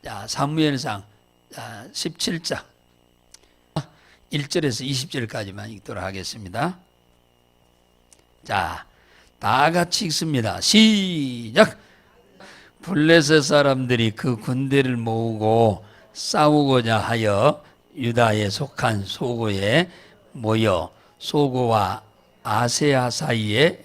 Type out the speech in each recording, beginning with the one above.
자, 사무엘상 17장 1절에서 20절까지만 읽도록 하겠습니다. 자, 다 같이 읽습니다. 시작! 블레셋 사람들이 그 군대를 모으고 싸우고자 하여 유다에 속한 소고에 모여 소고와 아세아 사이에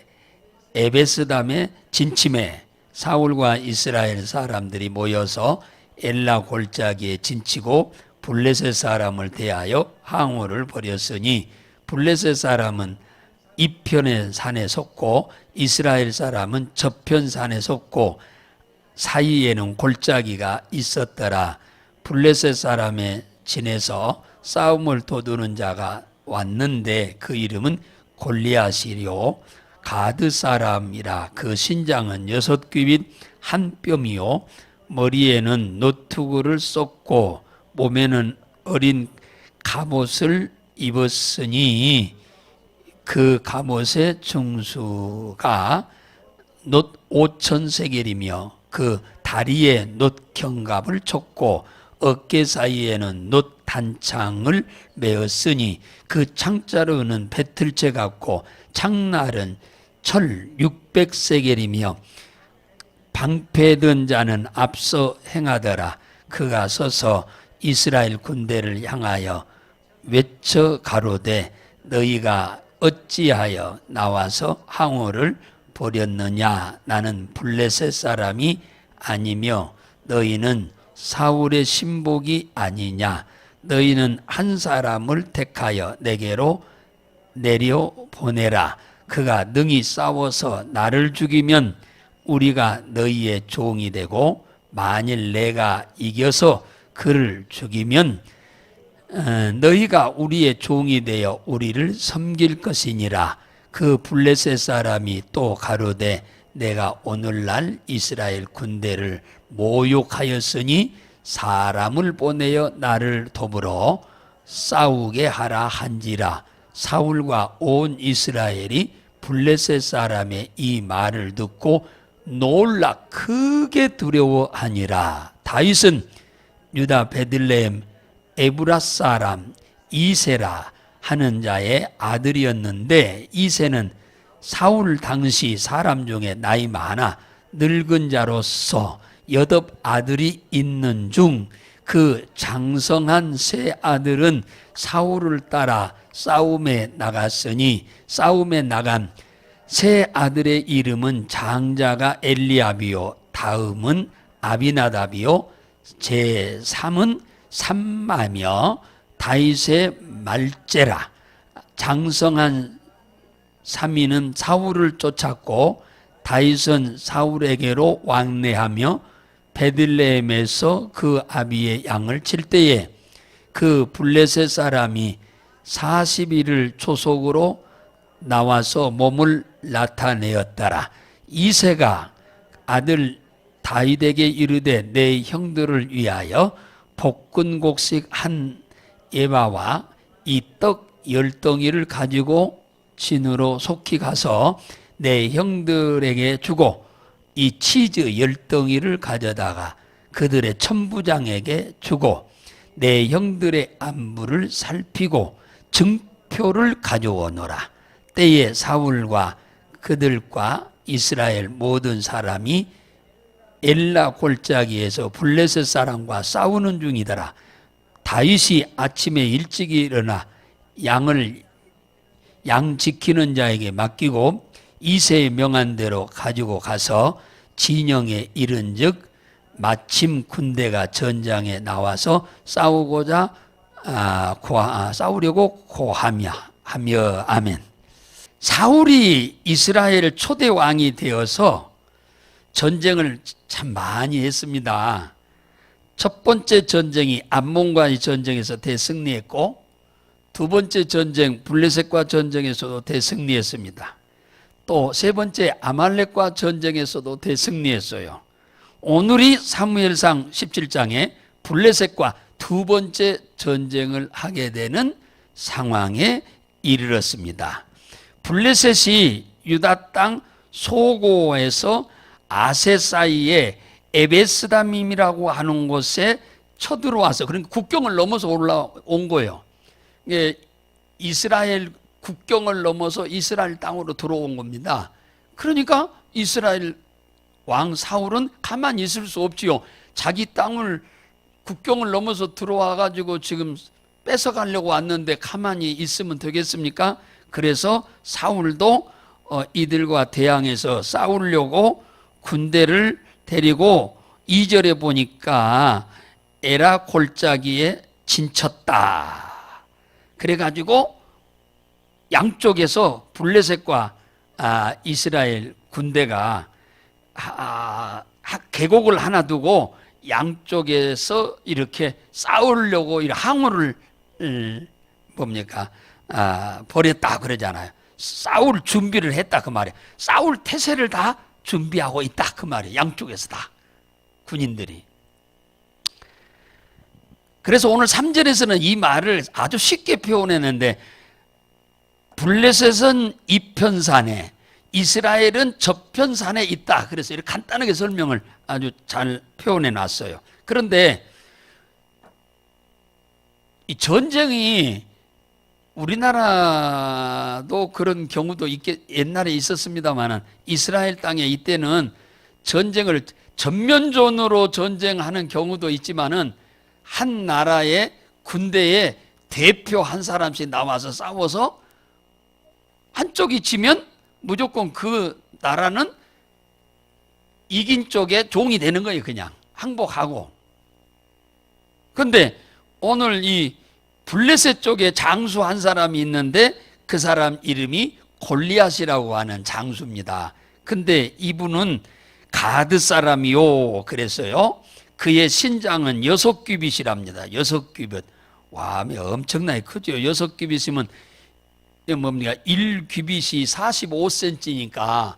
에베스담에 진침해 사울과 이스라엘 사람들이 모여서 엘라 골짜기에 진치고 블레셋 사람을 대하여 항우를 벌였으니 블레셋 사람은 이편의 산에 섰고 이스라엘 사람은 저편 산에 섰고 사이에는 골짜기가 있었더라. 블레셋 사람의 진에서 싸움을 도두는 자가 왔는데 그 이름은 골리앗이요 가드 사람이라. 그 신장은 6규빗 한 뼘이요 머리에는 노투구를 썼고 몸에는 어린 갑옷을 입었으니 그 갑옷의 중수가 놋 5,000세겔이며 그 다리에 놋 견갑을 쳤고 어깨 사이에는 놋 단창을 메었으니 그 창자루는 배틀채 같고 창날은 철 600세겔이며 방패든 자는 앞서 행하더라. 그가 서서 이스라엘 군대를 향하여 외쳐 가로되 너희가 어찌하여 나와서 항우를 벌였느냐? 나는 블레셋 사람이 아니며 너희는 사울의 신복이 아니냐? 너희는 한 사람을 택하여 내게로 내려 보내라. 그가 능히 싸워서 나를 죽이면 우리가 너희의 종이 되고 만일 내가 이겨서 그를 죽이면 너희가 우리의 종이 되어 우리를 섬길 것이니라. 그 블레셋 사람이 또 가로되 내가 오늘날 이스라엘 군대를 모욕하였으니 사람을 보내어 나를 더불어 싸우게 하라 한지라. 사울과 온 이스라엘이 블레셋 사람의 이 말을 듣고 놀라 크게 두려워하니라. 다윗은 유다 베들레헴 에브라 사람 이세라 하는 자의 아들이었는데 이세는 사울 당시 사람 중에 나이 많아 늙은 자로서 8 아들이 있는 중 그 장성한 세 아들은 사울을 따라 싸움에 나갔으니 싸움에 나간 세 아들의 이름은 장자가 엘리압이요 다음은 아비나답이요 제3은 삼마며 다윗의 말제라. 장성한 3인은 사울을 쫓았고 다윗은 사울에게로 왕래하며 베들레헴에서 그 아비의 양을 칠 때에 그 블레셋 사람이 40일을 초속으로 나와서 몸을 나타내었더라. 이새가 아들 다윗에게 이르되 내 형들을 위하여 볶은곡식 한 에바와 이 떡 10덩이를 가지고 진으로 속히 가서 내 형들에게 주고 이 치즈 10덩이를 가져다가 그들의 천부장에게 주고 내 형들의 안부를 살피고 증표를 가져오너라. 때에 사울과 그들과 이스라엘 모든 사람이 엘라 골짜기에서 블레셋 사람과 싸우는 중이더라. 다윗이 아침에 일찍 일어나 양 지키는 자에게 맡기고 이새의 명한 대로 가지고 가서 진영에 이른즉 마침 군대가 전장에 나와서 싸우려고 고하며 아멘. 사울이 이스라엘 초대 왕이 되어서 전쟁을 참 많이 했습니다. 첫 번째 전쟁이 암몬과의 전쟁에서 대승리했고 두 번째 전쟁 블레셋과 전쟁에서도 대승리했습니다. 또 세 번째 아말렉과 전쟁에서도 대승리했어요. 오늘이 사무엘상 17장에 블레셋과 두 번째 전쟁을 하게 되는 상황에 이르렀습니다. 블레셋이 유다 땅 소고에서 아세 사이에 에베스담임이라고 하는 곳에 쳐들어와서, 그러니까 국경을 넘어서 올라온 거예요. 이게 이스라엘 국경을 넘어서 이스라엘 땅으로 들어온 겁니다. 그러니까 이스라엘 왕 사울은 가만히 있을 수 없지요. 자기 땅을 국경을 넘어서 들어와 가지고 지금 뺏어가려고 왔는데 가만히 있으면 되겠습니까? 그래서 사울도 이들과 대항해서 싸우려고 군대를 데리고 2절에 보니까 에라 골짜기에 진쳤다. 그래가지고 양쪽에서 블레셋과 이스라엘 군대가 계곡을 하나 두고 양쪽에서 이렇게 싸우려고 항우를 벌였다 그러잖아요. 싸울 준비를 했다 그 말이에요. 싸울 태세를 다 준비하고 있다 그 말이에요. 양쪽에서 다 군인들이. 그래서 오늘 3절에서는 이 말을 아주 쉽게 표현했는데, 블레셋은 이편산에, 이스라엘은 저편산에 있다. 그래서 이렇게 간단하게 설명을 아주 잘 표현해 놨어요. 그런데 이 전쟁이 우리나라도 그런 경우도 옛날에 있었습니다만, 이스라엘 땅에 이때는 전쟁을 전면전으로 전쟁하는 경우도 있지만은 한 나라의 군대에 대표 한 사람씩 나와서 싸워서 한쪽이 지면 무조건 그 나라는 이긴 쪽에 종이 되는 거예요. 그냥 항복하고. 그런데 오늘 이 블레셋 쪽에 장수 한 사람이 있는데 그 사람 이름이 골리앗이라고 하는 장수입니다. 근데 이분은 가드 사람이요 그랬어요. 그의 신장은 6규빗이랍니다. 6규빗. 와, 엄청나게 크죠. 6규빗이면 뭡니까? 1규빗이 45cm니까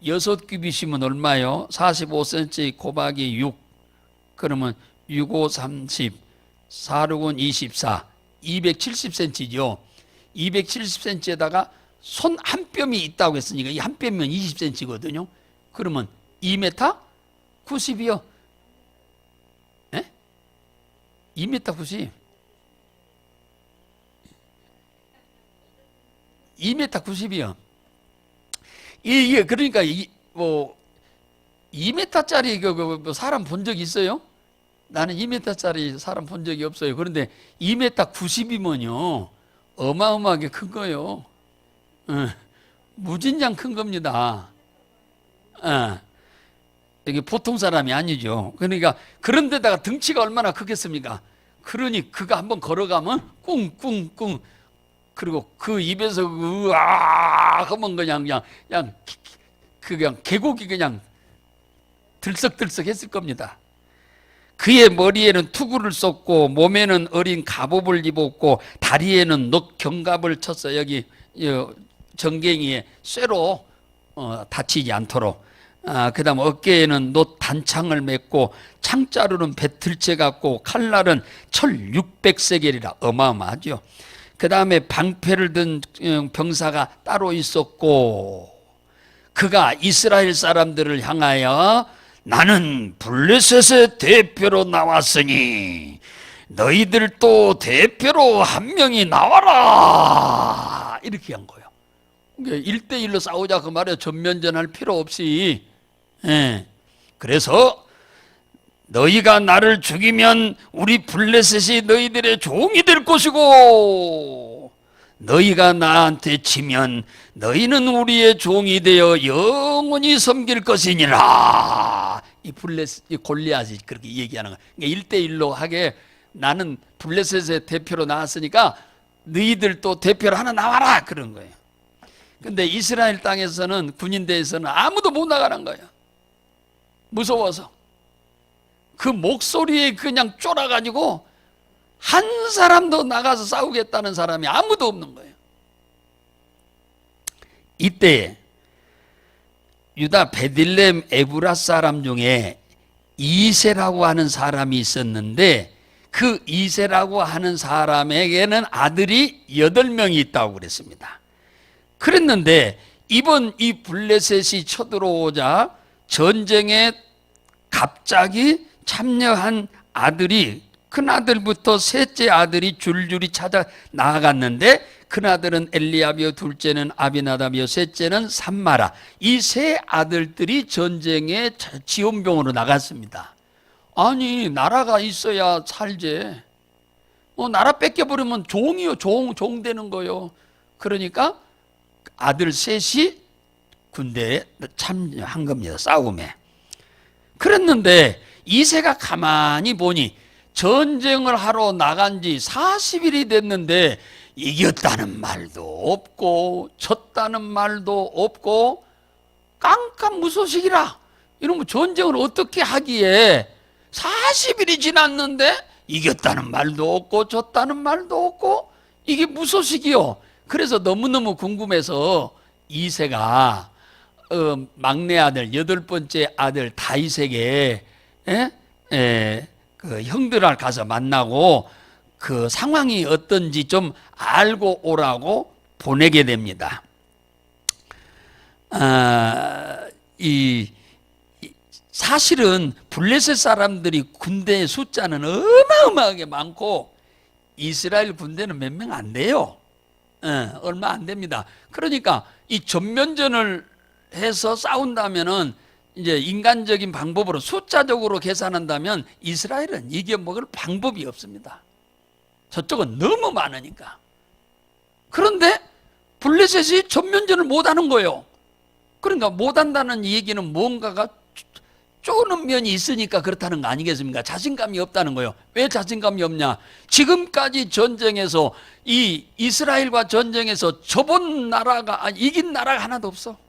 6규빗이면 얼마요? 45cm 곱하기 6. 그러면 6, 5, 30, 4, 6은 24, 270cm죠. 270cm에다가 손 한 뼘이 있다고 했으니까 이 한 뼘이면 20cm거든요. 그러면 2m 90이요. 예? 2m 90. 2m 90이요. 이게 그러니까 2m짜리 사람 본 적 있어요? 나는 2m짜리 사람 본 적이 없어요. 그런데 2m 90이면요 어마어마하게 큰 거예요. 무진장 큰 겁니다. 이게 보통 사람이 아니죠. 그러니까 그런데다가 등치가 얼마나 크겠습니까? 그러니 그가 한번 걸어가면 꿍꿍꿍, 그리고 그 입에서 으아 하면 그냥 계곡이 그냥 들썩들썩 했을 겁니다. 그의 머리에는 투구를 썼고 몸에는 어린 갑옷을 입었고 다리에는 녹경갑을 쳤어요. 여기 정갱이에 쇠로 다치지 않도록. 그 다음 어깨에는 놋 단창을 맸고 창자루는 배틀채 같고 칼날은 철 600세겔이라 어마어마하죠. 그 다음에 방패를 든 병사가 따로 있었고, 그가 이스라엘 사람들을 향하여 나는 블레셋의 대표로 나왔으니 너희들도 대표로 한 명이 나와라 이렇게 한 거예요. 1대1로 싸우자 그 말이에요. 전면전할 필요 없이. 그래서 너희가 나를 죽이면 우리 블레셋이 너희들의 종이 될 것이고, 너희가 나한테 치면 너희는 우리의 종이 되어 영원히 섬길 것이니라. 이 골리앗이 그렇게 얘기하는 거예요. 그러니까 1대1로 하게 나는 블레셋의 대표로 나왔으니까 너희들도 대표로 하나 나와라 그런 거예요. 근데 이스라엘 땅에서는, 군인대에서는 아무도 못 나가는 거예요. 무서워서. 그 목소리에 그냥 쫄아가지고 한 사람도 나가서 싸우겠다는 사람이 아무도 없는 거예요. 이때 유다 베들레헴 에브라 사람 중에 이세라고 하는 사람이 있었는데, 그 이세라고 하는 사람에게는 아들이 8명이 있다고 그랬습니다. 그랬는데 이번 이 블레셋이 쳐들어오자 전쟁에 갑자기 참여한 아들이, 큰아들부터 셋째 아들이 줄줄이 찾아 나아갔는데, 큰아들은 엘리압이요, 둘째는 아비나답이요, 셋째는 삼마라. 이 세 아들들이 전쟁에 지원병으로 나갔습니다. 아니, 나라가 있어야 살지. 나라 뺏겨버리면 종이요, 종 되는 거요. 그러니까 아들 셋이 군대에 참여한 겁니다. 싸움에. 그랬는데 이새가 가만히 보니 전쟁을 하러 나간 지 40일이 됐는데 이겼다는 말도 없고 졌다는 말도 없고 깜깜무소식이라. 이러면 전쟁을 어떻게 하기에 40일이 지났는데 이겼다는 말도 없고 졌다는 말도 없고 이게 무소식이요. 그래서 너무너무 궁금해서 이새가 막내 아들, 8번째 아들 다윗에게 그 형들을 가서 만나고 그 상황이 어떤지 좀 알고 오라고 보내게 됩니다. 사실은 블레셋 사람들이 군대의 숫자는 어마어마하게 많고 이스라엘 군대는 몇 명 안 돼요. 얼마 안 됩니다. 그러니까 이 전면전을 해서 싸운다면은 이제 인간적인 방법으로 숫자적으로 계산한다면 이스라엘은 이겨먹을 방법이 없습니다. 저쪽은 너무 많으니까. 그런데 블레셋이 전면전을 못하는 거예요. 그러니까 못한다는 얘기는 뭔가가 쪼는 면이 있으니까 그렇다는 거 아니겠습니까? 자신감이 없다는 거예요. 왜 자신감이 없냐? 지금까지 전쟁에서 이 이스라엘과 전쟁에서 져본 나라가, 이긴 나라가 하나도 없어.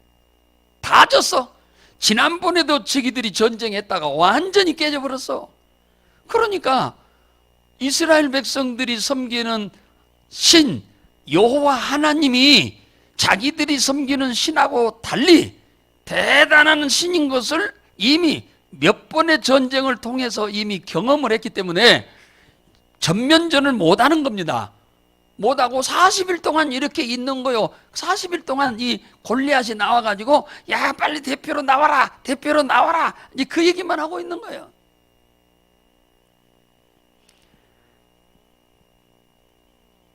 다 졌어. 지난번에도 저기들이 전쟁했다가 완전히 깨져버렸어. 그러니까 이스라엘 백성들이 섬기는 신 여호와 하나님이 자기들이 섬기는 신하고 달리 대단한 신인 것을 이미 몇 번의 전쟁을 통해서 이미 경험을 했기 때문에 전면전을 못하는 겁니다. 못하고 40일 동안 이렇게 있는 거요. 40일 동안 이 골리앗이 나와가지고 야 빨리 대표로 나와라, 대표로 나와라, 이제 그 얘기만 하고 있는 거예요.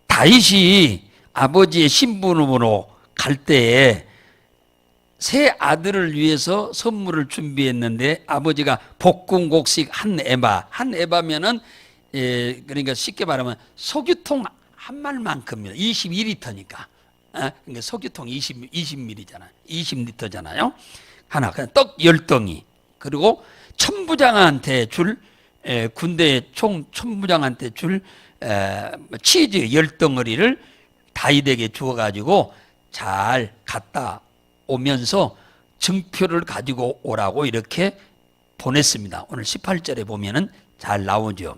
다윗이 아버지의 신부름으로 갈 때에 세 아들을 위해서 선물을 준비했는데 아버지가 볶음곡식 한 에바면은 그러니까 쉽게 말하면 석유통 한 말만큼입니다. 22리터니까. 그러니까 석유통 20ml잖아요. 20리터잖아요. 하나. 그냥 떡 10덩이. 그리고 천부장한테 줄 군대 총 천부장한테 줄 치즈 10덩어리를 다윗에게 주어가지고 잘 갖다 오면서 증표를 가지고 오라고 이렇게 보냈습니다. 오늘 18절에 보면은 잘 나오죠.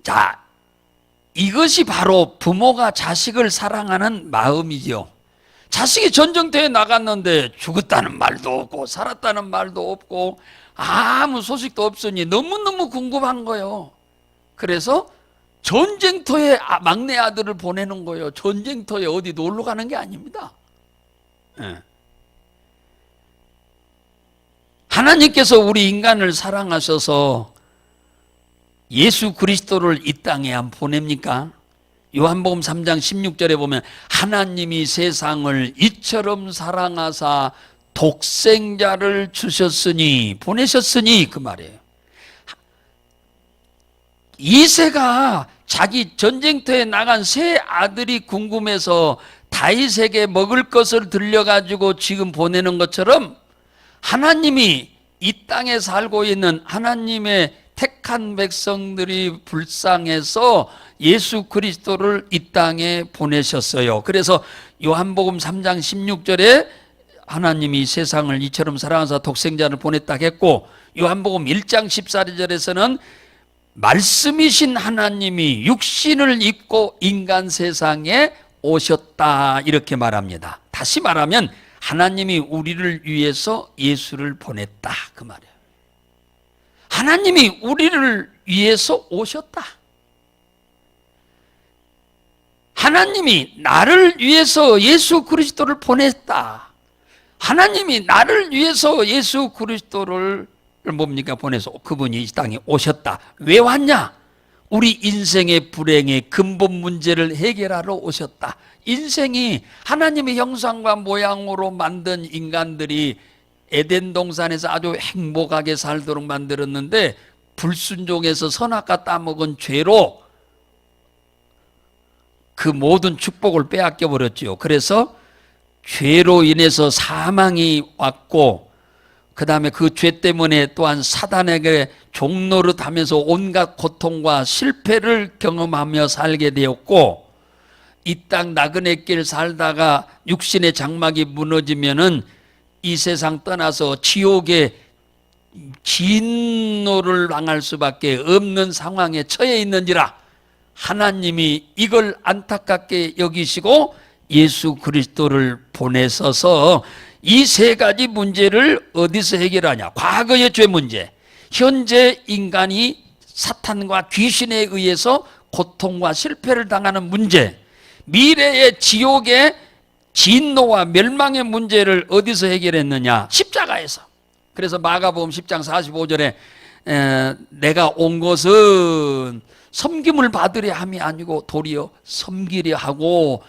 자, 이것이 바로 부모가 자식을 사랑하는 마음이죠. 자식이 전쟁터에 나갔는데 죽었다는 말도 없고 살았다는 말도 없고 아무 소식도 없으니 너무너무 궁금한 거예요. 그래서 전쟁터에 막내 아들을 보내는 거예요. 전쟁터에 어디 놀러 가는 게 아닙니다. 하나님께서 우리 인간을 사랑하셔서 예수 그리스도를 이 땅에 안 보냅니까? 요한복음 3장 16절에 보면 하나님이 세상을 이처럼 사랑하사 독생자를 주셨으니 보내셨으니 그 말이에요. 이새가 자기 전쟁터에 나간 세 아들이 궁금해서 다윗에게 먹을 것을 들려가지고 지금 보내는 것처럼 하나님이 이 땅에 살고 있는 하나님의 택한 백성들이 불쌍해서 예수 그리스도를 이 땅에 보내셨어요. 그래서 요한복음 3장 16절에 하나님이 세상을 이처럼 사랑하사 독생자를 보냈다 했고 요한복음 1장 14절에서는 말씀이신 하나님이 육신을 입고 인간 세상에 오셨다 이렇게 말합니다. 다시 말하면 하나님이 우리를 위해서 예수를 보냈다 그 말이에요. 하나님이 우리를 위해서 오셨다. 하나님이 나를 위해서 예수 그리스도를 보냈다. 하나님이 나를 위해서 예수 그리스도를 뭡니까? 보내서 그분이 이 땅에 오셨다. 왜 왔냐? 우리 인생의 불행의 근본 문제를 해결하러 오셨다. 인생이 하나님의 형상과 모양으로 만든 인간들이 에덴 동산에서 아주 행복하게 살도록 만들었는데 불순종해서 선악과 따먹은 죄로 그 모든 축복을 빼앗겨 버렸죠. 그래서 죄로 인해서 사망이 왔고, 그 다음에 그 죄 때문에 또한 사단에게 종노릇하면서 온갖 고통과 실패를 경험하며 살게 되었고, 이 땅 나그네 길 살다가 육신의 장막이 무너지면은 이 세상 떠나서 지옥의 진노를 당할 수밖에 없는 상황에 처해 있는지라 하나님이 이걸 안타깝게 여기시고 예수 그리스도를 보내셔서 이 세 가지 문제를 어디서 해결하냐? 과거의 죄 문제, 현재 인간이 사탄과 귀신에 의해서 고통과 실패를 당하는 문제, 미래의 지옥의 진노와 멸망의 문제를 어디서 해결했느냐? 십자가에서. 그래서 마가복음 10장 45절에 내가 온 것은 섬김을 받으려 함이 아니고 도리어 섬기려 하고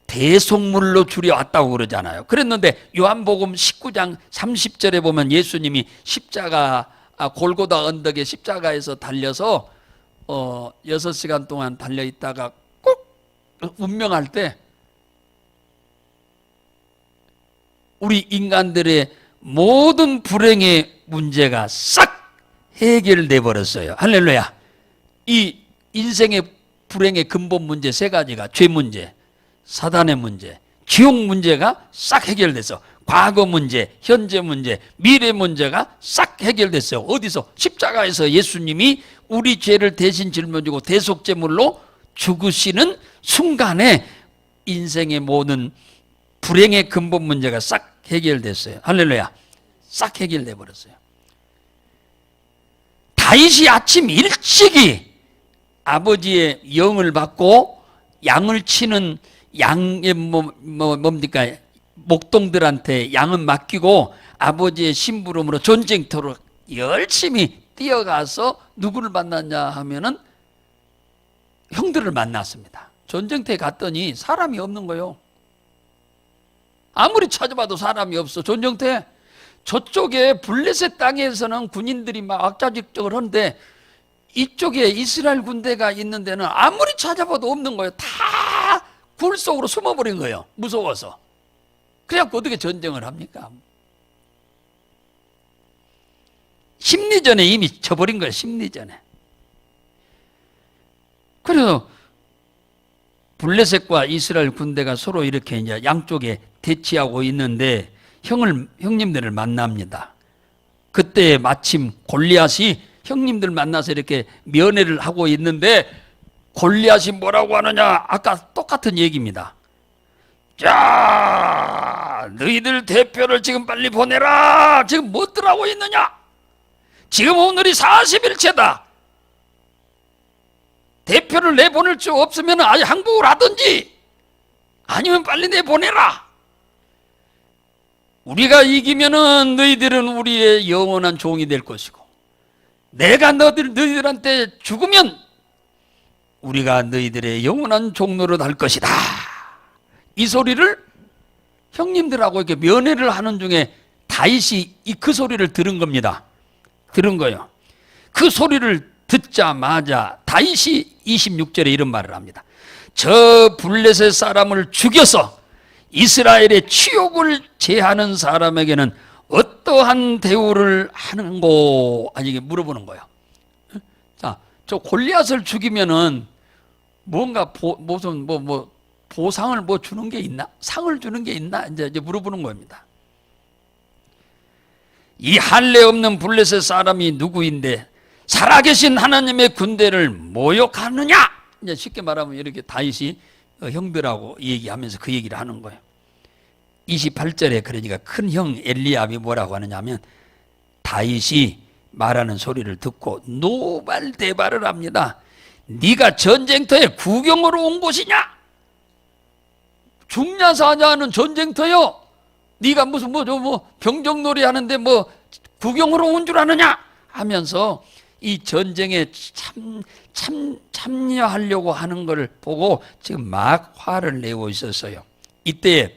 대속물로 주려 왔다고 그러잖아요. 그랬는데 요한복음 19장 30절에 보면 예수님이 십자가 골고다 언덕에 십자가에서 달려서 6시간 동안 달려있다가 꼭 운명할 때 우리 인간들의 모든 불행의 문제가 싹 해결돼 버렸어요. 할렐루야. 이 인생의 불행의 근본 문제 세 가지가 죄 문제, 사단의 문제, 지옥 문제가 싹 해결됐어. 과거 문제, 현재 문제, 미래 문제가 싹 해결됐어요. 어디서? 십자가에서 예수님이 우리 죄를 대신 짊어지고 대속제물로 죽으시는 순간에 인생의 모든 불행의 근본 문제가 싹 해결됐어요. 할렐루야. 싹 해결돼 버렸어요. 다윗이 아침 일찍이 아버지의 영을 받고 양을 치는 양의 뭡니까? 목동들한테 양은 맡기고 아버지의 심부름으로 전쟁터로 열심히 뛰어가서 누구를 만났냐 하면은 형들을 만났습니다. 전쟁터에 갔더니 사람이 없는 거예요. 아무리 찾아봐도 사람이 없어. 전쟁터에 저쪽에 블레셋 땅에서는 군인들이 막 악자직적을 하는데 이쪽에 이스라엘 군대가 있는 데는 아무리 찾아봐도 없는 거예요. 다 굴 속으로 숨어버린 거예요. 무서워서. 그래갖고 어떻게 전쟁을 합니까? 심리전에 이미 져버린 거예요. 심리전에. 그래서 블레셋과 이스라엘 군대가 서로 이렇게 이제 양쪽에 대치하고 있는데 형님들을 만납니다. 그때 마침 골리앗이 형님들 만나서 이렇게 면회를 하고 있는데 골리앗이 뭐라고 하느냐? 아까 똑같은 얘기입니다. 자, 너희들 대표를 지금 빨리 보내라. 지금 뭐들 하고 있느냐? 지금 오늘이 40일째다. 대표를 내보낼 수 없으면 아예 항복을 하든지 아니면 빨리 내보내라. 우리가 이기면은 너희들은 우리의 영원한 종이 될 것이고 내가 너희들한테 죽으면 우리가 너희들의 영원한 종노릇 할 것이다. 이 소리를 형님들하고 이렇게 면회를 하는 중에 다윗이 그 소리를 들은 겁니다. 들은 거예요. 그 소리를 듣자마자 다윗이 26절에 이런 말을 합니다. 저 블레셋 사람을 죽여서 이스라엘의 치욕을 제하는 사람에게는 어떠한 대우를 하는고? 아니 이게 물어보는 거예요. 자, 저 골리앗을 죽이면은 뭔가 무슨 보상을 주는 게 있나? 상을 주는 게 있나? 이제 물어보는 겁니다. 이 할례 없는 블레셋 사람이 누구인데 살아계신 하나님의 군대를 모욕하느냐? 이제 쉽게 말하면 이렇게 다윗이 형들하고 얘기하면서 그 얘기를 하는 거예요. 28절에 그러니까 큰 형 엘리압이 뭐라고 하느냐면 다윗이 말하는 소리를 듣고 노발대발을 합니다. 네가 전쟁터에 구경으로 온 곳이냐? 죽냐 사냐는 전쟁터요. 네가 무슨 병정놀이 하는데 뭐 구경으로 온 줄 아느냐 하면서 이 전쟁에 참여하려고 하는 걸 보고 지금 막 화를 내고 있었어요. 이때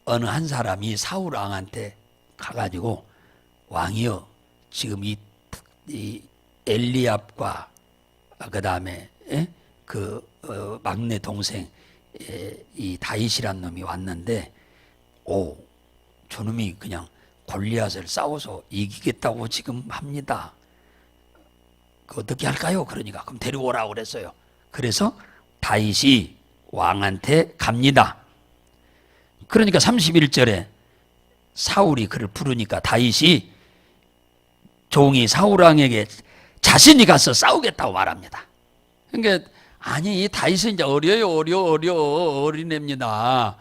어느 한 사람이 사울 왕한테 가가지고, 왕이여, 지금 이 엘리압과 그 다음에 막내 동생 이 다윗이란 놈이 왔는데, 저놈이 그냥 골리앗을 싸워서 이기겠다고 지금 합니다. 그 어떻게 할까요? 그러니까 그럼 데려오라고 그랬어요. 그래서 다윗이 왕한테 갑니다. 그러니까 31절에 사울이 그를 부르니까 다윗이 종이 사울 왕에게 자신이 가서 싸우겠다고 말합니다. 그러니까 아니, 다윗은 이제 어린애입니다.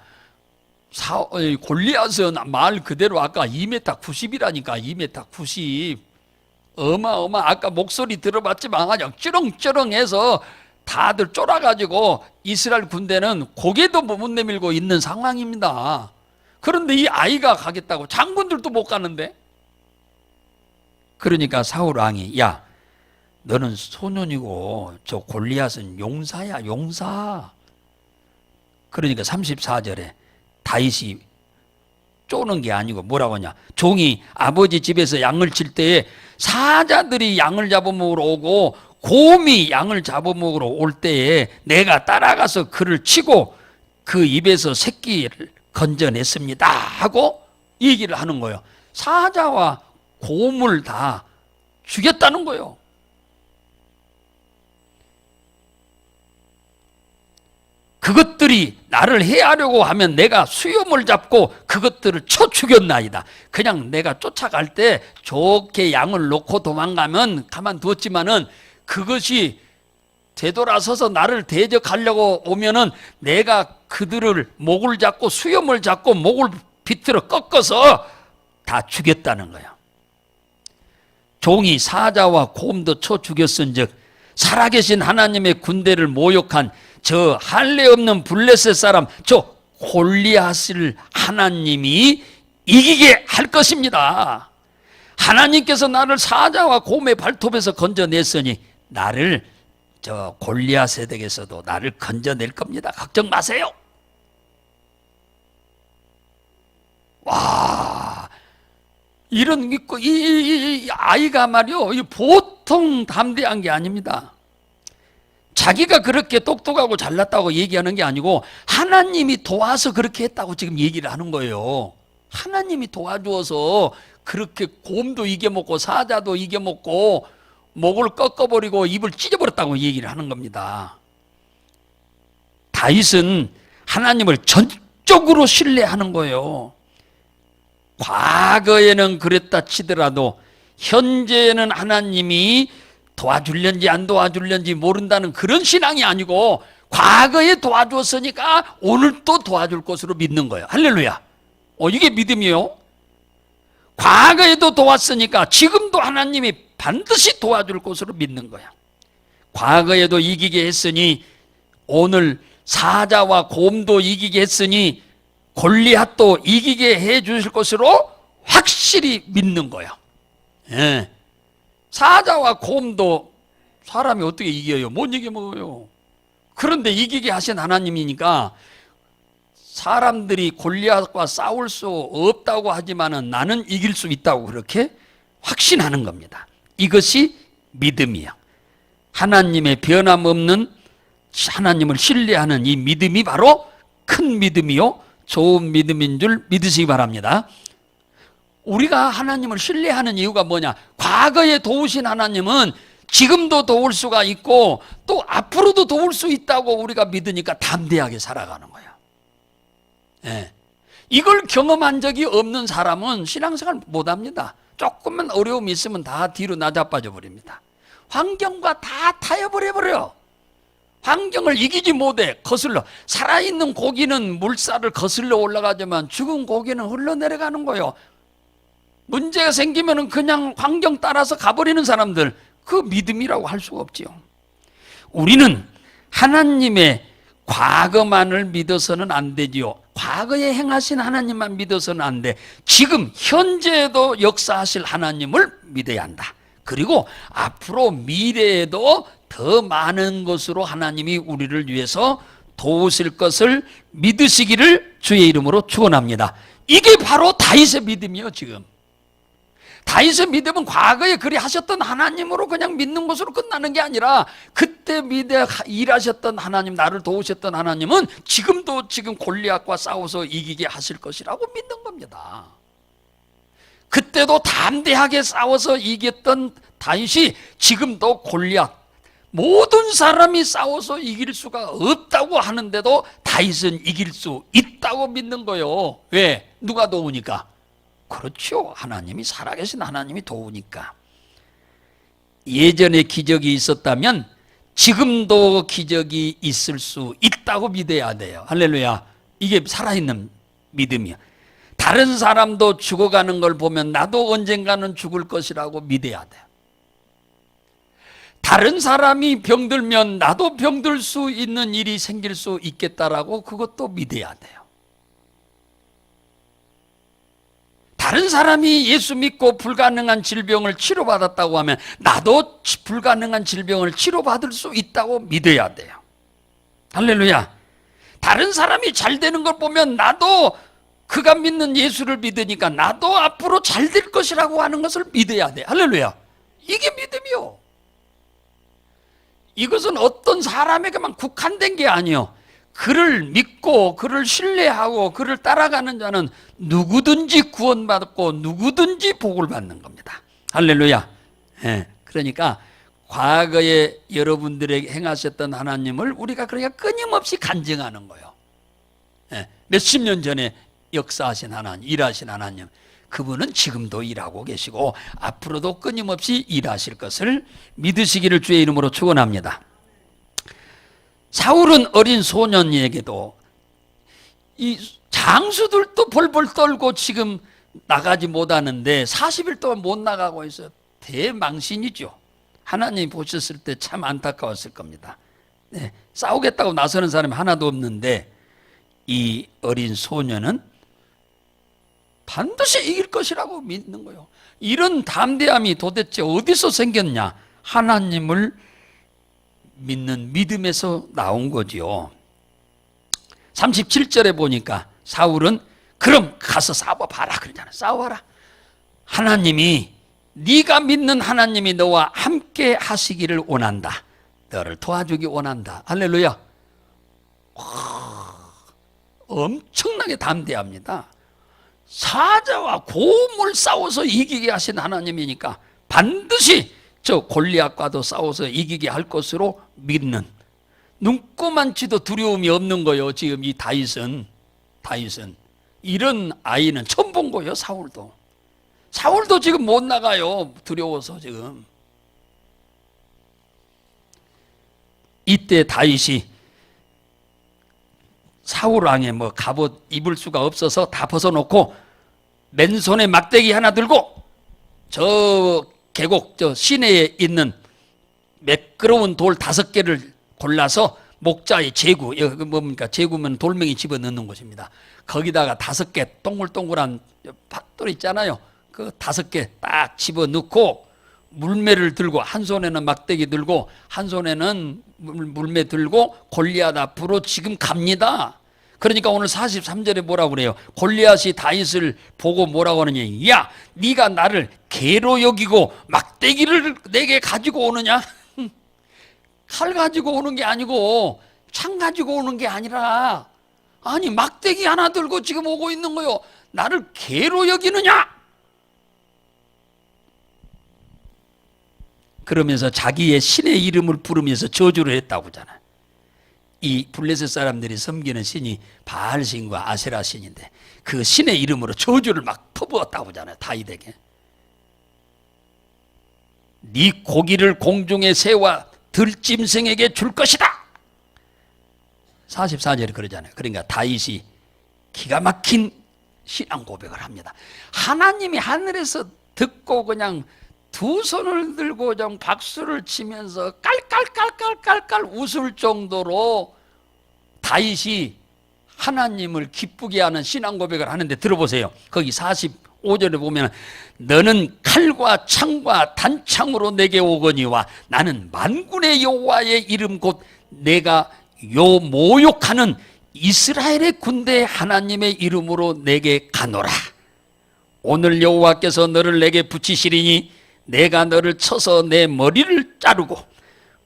골리앗은 말 그대로 아까 2m 90이라니까 2m 90. 아까 목소리 들어봤지만 그냥 쩌렁쩌렁해서 다들 쫄아가지고 이스라엘 군대는 고개도 못 내밀고 있는 상황입니다. 그런데 이 아이가 가겠다고, 장군들도 못 가는데. 그러니까 사울 왕이, 야, 너는 소년이고 저 골리앗은 용사야, 용사. 그러니까 34절에 다윗이 쪼는 게 아니고 뭐라고 하냐, 종이 아버지 집에서 양을 칠 때에 사자들이 양을 잡아먹으러 오고 곰이 양을 잡아먹으러 올 때에 내가 따라가서 그를 치고 그 입에서 새끼를 건져냈습니다 하고 얘기를 하는 거예요. 사자와 곰을 다 죽였다는 거예요. 그것들이 나를 해하려고 하면 내가 수염을 잡고 그것들을 쳐 죽였나이다. 그냥 내가 쫓아갈 때 좋게 양을 놓고 도망가면 가만두었지만은 그것이 되돌아서서 나를 대적하려고 오면은 내가 그들을 목을 잡고 수염을 잡고 목을 비틀어 꺾어서 다 죽였다는 거예요. 종이 사자와 곰도 쳐 죽였은즉 살아계신 하나님의 군대를 모욕한 저 할례 없는 블레셋 사람 저 골리앗을 하나님이 이기게 할 것입니다. 하나님께서 나를 사자와 곰의 발톱에서 건져냈으니 나를 저 골리앗의 덱에서도 나를 건져낼 겁니다. 걱정 마세요. 와, 이런 이 아이가 말이요, 보통 담대한 게 아닙니다. 자기가 그렇게 똑똑하고 잘났다고 얘기하는 게 아니고 하나님이 도와서 그렇게 했다고 지금 얘기를 하는 거예요. 하나님이 도와주어서 그렇게 곰도 이겨먹고 사자도 이겨먹고 목을 꺾어버리고 입을 찢어버렸다고 얘기를 하는 겁니다. 다윗은 하나님을 전적으로 신뢰하는 거예요. 과거에는 그랬다 치더라도 현재에는 하나님이 도와줄련지 안 도와줄련지 모른다는 그런 신앙이 아니고 과거에 도와주었으니까 오늘 또 도와줄 것으로 믿는 거예요. 할렐루야. 이게 믿음이에요. 과거에도 도왔으니까 지금도 하나님이 반드시 도와줄 것으로 믿는 거야. 과거에도 이기게 했으니 오늘 사자와 곰도 이기게 했으니 골리앗도 이기게 해 주실 것으로 확실히 믿는 거야. 예. 사자와 곰도 사람이 어떻게 이겨요? 못 이겨먹어요. 그런데 이기게 하신 하나님이니까 사람들이 골리앗과 싸울 수 없다고 하지만은 나는 이길 수 있다고 그렇게 확신하는 겁니다. 이것이 믿음이에요. 하나님의 변함없는 하나님을 신뢰하는 이 믿음이 바로 큰 믿음이요 좋은 믿음인 줄 믿으시기 바랍니다. 우리가 하나님을 신뢰하는 이유가 뭐냐? 과거에 도우신 하나님은 지금도 도울 수가 있고 또 앞으로도 도울 수 있다고 우리가 믿으니까 담대하게 살아가는 거예요. 예. 이걸 경험한 적이 없는 사람은 신앙생활 못합니다. 조금만 어려움이 있으면 다 뒤로 나자빠져 버립니다. 환경과 다 타협을 환경을 이기지 못해. 거슬러. 살아있는 고기는 물살을 거슬러 올라가지만 죽은 고기는 흘러내려가는 거예요. 문제가 생기면 그냥 환경 따라서 가버리는 사람들, 그 믿음이라고 할 수가 없지요. 우리는 하나님의 과거만을 믿어서는 안 되지요. 과거에 행하신 하나님만 믿어서는 안 돼. 지금 현재에도 역사하실 하나님을 믿어야 한다. 그리고 앞으로 미래에도 더 많은 것으로 하나님이 우리를 위해서 도우실 것을 믿으시기를 주의 이름으로 축원합니다. 이게 바로 다윗의 믿음이요. 지금 다윗의 믿음은 과거에 그리 하셨던 하나님으로 그냥 믿는 것으로 끝나는 게 아니라, 그때 일하셨던 하나님, 나를 도우셨던 하나님은 지금도 지금 골리앗과 싸워서 이기게 하실 것이라고 믿는 겁니다. 그때도 담대하게 싸워서 이겼던 다윗이 지금도 골리앗, 모든 사람이 싸워서 이길 수가 없다고 하는데도 다윗은 이길 수 있다고 믿는 거예요. 왜? 누가 도우니까? 그렇죠. 하나님이, 살아계신 하나님이 도우니까. 예전에 기적이 있었다면 지금도 기적이 있을 수 있다고 믿어야 돼요. 할렐루야. 이게 살아있는 믿음이야. 다른 사람도 죽어가는 걸 보면 나도 언젠가는 죽을 것이라고 믿어야 돼요. 다른 사람이 병들면 나도 병들 수 있는 일이 생길 수 있겠다라고 그것도 믿어야 돼요. 다른 사람이 예수 믿고 불가능한 질병을 치료받았다고 하면 나도 불가능한 질병을 치료받을 수 있다고 믿어야 돼요. 할렐루야. 다른 사람이 잘 되는 걸 보면 나도 그가 믿는 예수를 믿으니까 나도 앞으로 잘 될 것이라고 하는 것을 믿어야 돼. 할렐루야. 이게 믿음이요. 이것은 어떤 사람에게만 국한된 게 아니요. 그를 믿고 그를 신뢰하고 그를 따라가는 자는 누구든지 구원받고 누구든지 복을 받는 겁니다. 할렐루야. 예, 그러니까 과거에 여러분들에게 행하셨던 하나님을 우리가 그러니까 끊임없이 간증하는 거예요. 예, 몇십 년 전에 역사하신 하나님, 일하신 하나님, 그분은 지금도 일하고 계시고 앞으로도 끊임없이 일하실 것을 믿으시기를 주의 이름으로 축원합니다. 사울은 어린 소년에게도 이 장수들도 벌벌 떨고 지금 나가지 못하는데 40일 동안 못 나가고 있어요. 대망신이죠. 하나님이 보셨을 때 참 안타까웠을 겁니다. 네, 싸우겠다고 나서는 사람이 하나도 없는데 이 어린 소년은 반드시 이길 것이라고 믿는 거예요. 이런 담대함이 도대체 어디서 생겼냐? 하나님을 믿는 믿음에서 나온 거지요. 37절에 보니까 사울은 그럼 가서 싸워봐라 그러잖아. 싸워라. 하나님이, 네가 믿는 하나님이 너와 함께 하시기를 원한다. 너를 도와주기 원한다. 할렐루야. 엄청나게 담대합니다. 사자와 곰을 싸워서 이기게 하신 하나님이니까 반드시 저 골리앗과도 싸워서 이기게 할 것으로 믿는, 눈꼬만치도 두려움이 없는 거예요. 지금 이 다윗은 이런 아이는 처음 본 거예요. 사울도 지금 못 나가요. 두려워서 지금. 이때 다윗이 사울 왕의 뭐 갑옷 입을 수가 없어서 다 벗어놓고 맨손에 막대기 하나 들고 저 계곡 저 시내에 있는 매끄러운 돌 5개를 골라서 목자의 제구, 뭡니까? 제구면 돌멩이 집어넣는 곳입니다. 거기다가 5개 동글동글한 밭돌 있잖아요. 그 5개 딱 집어넣고 물매를 들고, 한 손에는 막대기 들고 한 손에는 물매 들고 골리앗 앞으로 지금 갑니다. 그러니까 오늘 43절에 뭐라고 그래요? 골리앗이 다윗을 보고 뭐라고 하느냐? 야, 네가 나를 개로 여기고 막대기를 내게 가지고 오느냐? 칼 가지고 오는 게 아니고 창 가지고 오는 게 아니라, 아니 막대기 하나 들고 지금 오고 있는 거요. 나를 개로 여기느냐? 그러면서 자기의 신의 이름을 부르면서 저주를 했다고 하잖아요. 이 블레셋 사람들이 섬기는 신이 바알 신과 아세라 신인데 그 신의 이름으로 저주를 막 퍼부었다고 하잖아요. 다윗에게. 네 고기를 공중의 새와 들짐승에게 줄 것이다. 44절에 그러잖아요. 그러니까 다윗이 기가 막힌 신앙 고백을 합니다. 하나님이 하늘에서 듣고 그냥 두 손을 들고 좀 박수를 치면서 깔깔깔깔깔깔 웃을 정도로 다윗이 하나님을 기쁘게 하는 신앙 고백을 하는데 들어보세요. 거기 45절에 보면 너는 칼과 창과 단창으로 내게 오거니와 나는 만군의 여호와의 이름 곧 내가 요 모욕하는 이스라엘의 군대 하나님의 이름으로 내게 가노라. 오늘 여호와께서 너를 내게 붙이시리니 내가 너를 쳐서 내 머리를 자르고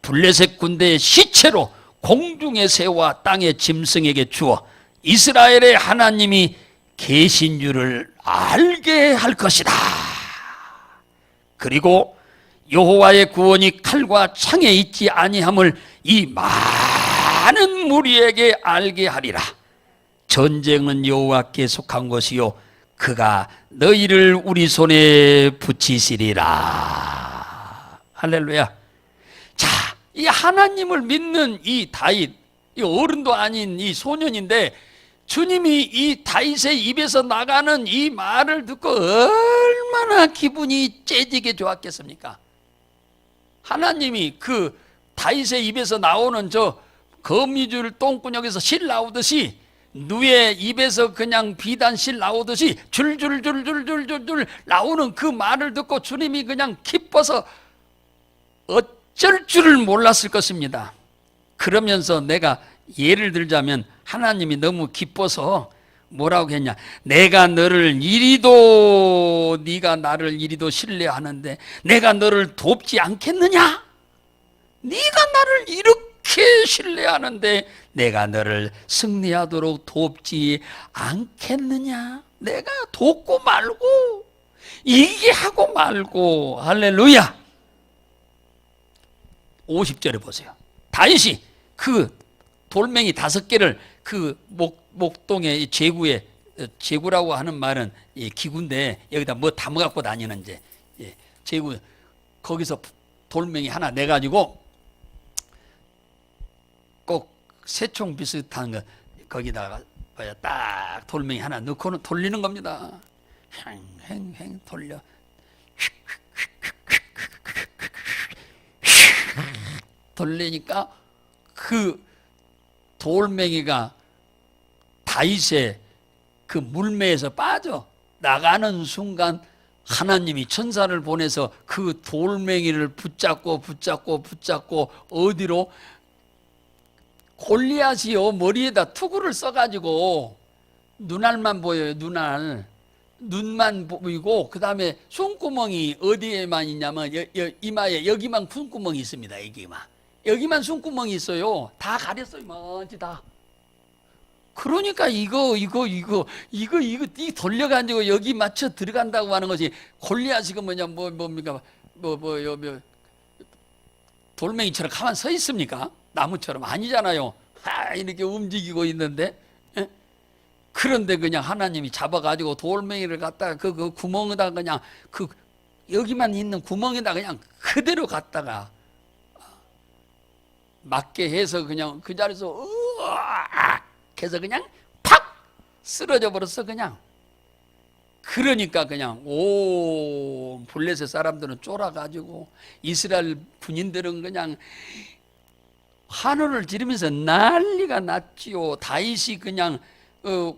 블레셋 군대의 시체로 공중의 새와 땅의 짐승에게 주어 이스라엘의 하나님이 계신 줄을 알게 할 것이다. 그리고 여호와의 구원이 칼과 창에 있지 아니함을 이 많은 무리에게 알게 하리라. 전쟁은 여호와께 속한 것이요 그가 너희를 우리 손에 붙이시리라. 할렐루야. 자, 이 하나님을 믿는 이 다윗, 이 어른도 아닌 이 소년인데 주님이 이 다윗의 입에서 나가는 이 말을 듣고 얼마나 기분이 째지게 좋았겠습니까? 하나님이 그 다윗의 입에서 나오는 저 거미줄 똥구녕에서 실 나오듯이 누의 입에서 그냥 비단 실 나오듯이 줄줄줄줄줄줄줄 나오는 그 말을 듣고 주님이 그냥 기뻐서 어쩔 줄을 몰랐을 것입니다. 그러면서 내가 예를 들자면 하나님이 너무 기뻐서 뭐라고 했냐, 내가 너를 이리도 네가 나를 이리도 신뢰하는데 내가 너를 돕지 않겠느냐? 네가 나를 이렇게 신뢰하는데 내가 너를 승리하도록 돕지 않겠느냐? 내가 돕고 말고 얘기하고 말고. 할렐루야. 50절에 보세요. 다윗이 그 돌멩이 5개를 그 목동의 제구에, 제구라고 하는 말은 기구인데 여기다 뭐 담아갖고 다니는 이제 제구, 거기서 돌멩이 하나 내가지고 꼭 새총 비슷한 거 거기다가 딱 돌멩이 하나 넣고는 돌리는 겁니다. 행 돌려. 돌리니까 그 돌멩이가 다윗의 그 물매에서 빠져 나가는 순간 하나님이 천사를 보내서 그 돌멩이를 붙잡고 어디로, 골리앗이요 머리에다 투구를 써가지고 눈알만 보여요. 눈만 보이고 그 다음에 손구멍이 어디에만 있냐면 이마에 여기만 손구멍이 있습니다. 여기만 손구멍이 있어요. 다 가렸어요. 먼지 다. 그러니까 이거 돌려가지고 여기 맞춰 들어간다고 하는 것이 골리앗이가 뭡니까? 돌멩이처럼 가만 서 있습니까? 나무처럼 아니잖아요. 이렇게 움직이고 있는데. 그런데 그냥 하나님이 잡아가지고 돌멩이를 갖다가 그 구멍에다 그냥 여기만 있는 구멍에다 그냥 그대로 갖다가 맞게 해서 그냥 그 자리에서 으악 해서 그냥 팍 쓰러져 버렸어. 그냥. 그러니까 그냥 온 블레셋 사람들은 쫄아가지고 이스라엘 군인들은 그냥 환호를 지르면서 난리가 났지요. 다윗이 그냥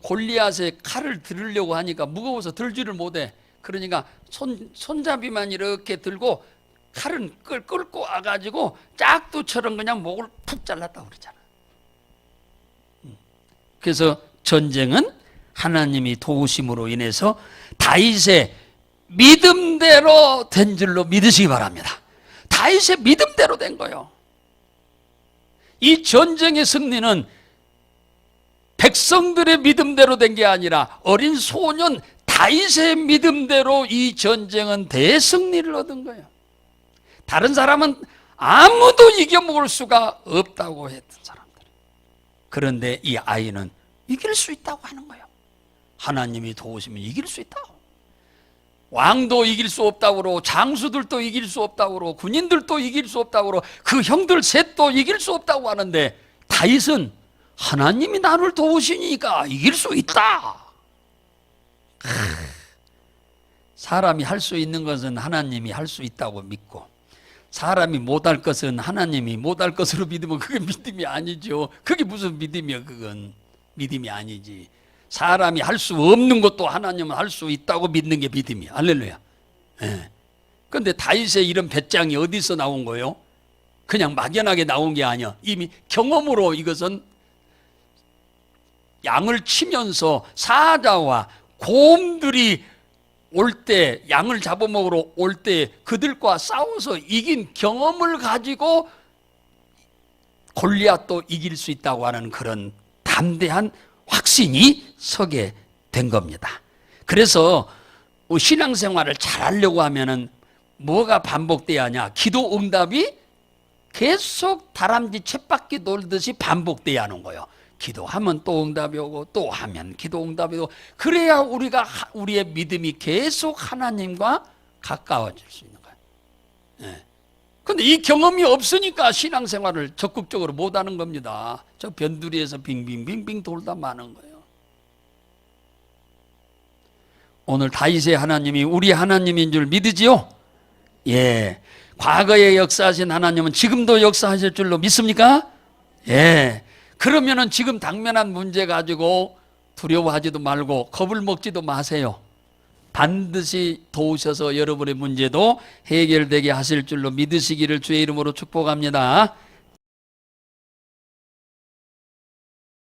골리앗의 칼을 들으려고 하니까 무거워서 들지를 못해. 그러니까 손잡이만 이렇게 들고 칼은 끌고 와가지고 짝두처럼 그냥 목을 푹 잘랐다고 그러잖아. 그래서 전쟁은 하나님이 도우심으로 인해서 다윗의 믿음대로 된 줄로 믿으시기 바랍니다. 다윗의 믿음대로 된 거예요. 이 전쟁의 승리는 백성들의 믿음대로 된 게 아니라 어린 소년 다윗의 믿음대로 이 전쟁은 대승리를 얻은 거예요. 다른 사람은 아무도 이겨먹을 수가 없다고 했던 사람들. 그런데 이 아이는 이길 수 있다고 하는 거예요. 하나님이 도우시면 이길 수 있다고. 왕도 이길 수 없다고 그러고 장수들도 이길 수 없다고 그러고 군인들도 이길 수 없다고 그러고 그 형들 셋도 이길 수 없다고 하는데 다윗은 하나님이 나를 도우시니까 이길 수 있다. 사람이 할 수 있는 것은 하나님이 할 수 있다고 믿고 사람이 못할 것은 하나님이 못할 것으로 믿으면 그게 믿음이 아니죠. 그게 무슨 믿음이야 그건. 믿음이 아니지. 사람이 할 수 없는 것도 하나님은 할 수 있다고 믿는 게 믿음이야. 할렐루야. 예. 근데 다윗의 이런 배짱이 어디서 나온 거예요? 그냥 막연하게 나온 게 아니야. 이미 경험으로 이것은 양을 치면서 사자와 곰들이 올 때, 양을 잡아먹으러 올 때 그들과 싸워서 이긴 경험을 가지고 골리앗도 이길 수 있다고 하는 그런 담대한 확신이 서게 된 겁니다. 그래서 신앙생활을 잘하려고 하면은 뭐가 반복돼야 하냐? 기도 응답이 계속 다람쥐 쳇바퀴 돌듯이 반복돼야 하는 거예요. 기도하면 또 응답이 오고 또 하면 기도 응답이 오고, 그래야 우리의 믿음이 계속 하나님과 가까워질 수 있는 거예요. 예. 근데 이 경험이 없으니까 신앙생활을 적극적으로 못하는 겁니다. 저 변두리에서 빙빙빙빙 돌다 마는 거예요. 오늘 다윗의 하나님이 우리 하나님인 줄 믿으지요? 예. 과거에 역사하신 하나님은 지금도 역사하실 줄로 믿습니까? 예. 그러면은 지금 당면한 문제 가지고 두려워하지도 말고 겁을 먹지도 마세요. 반드시 도우셔서 여러분의 문제도 해결되게 하실 줄로 믿으시기를 주의 이름으로 축복합니다.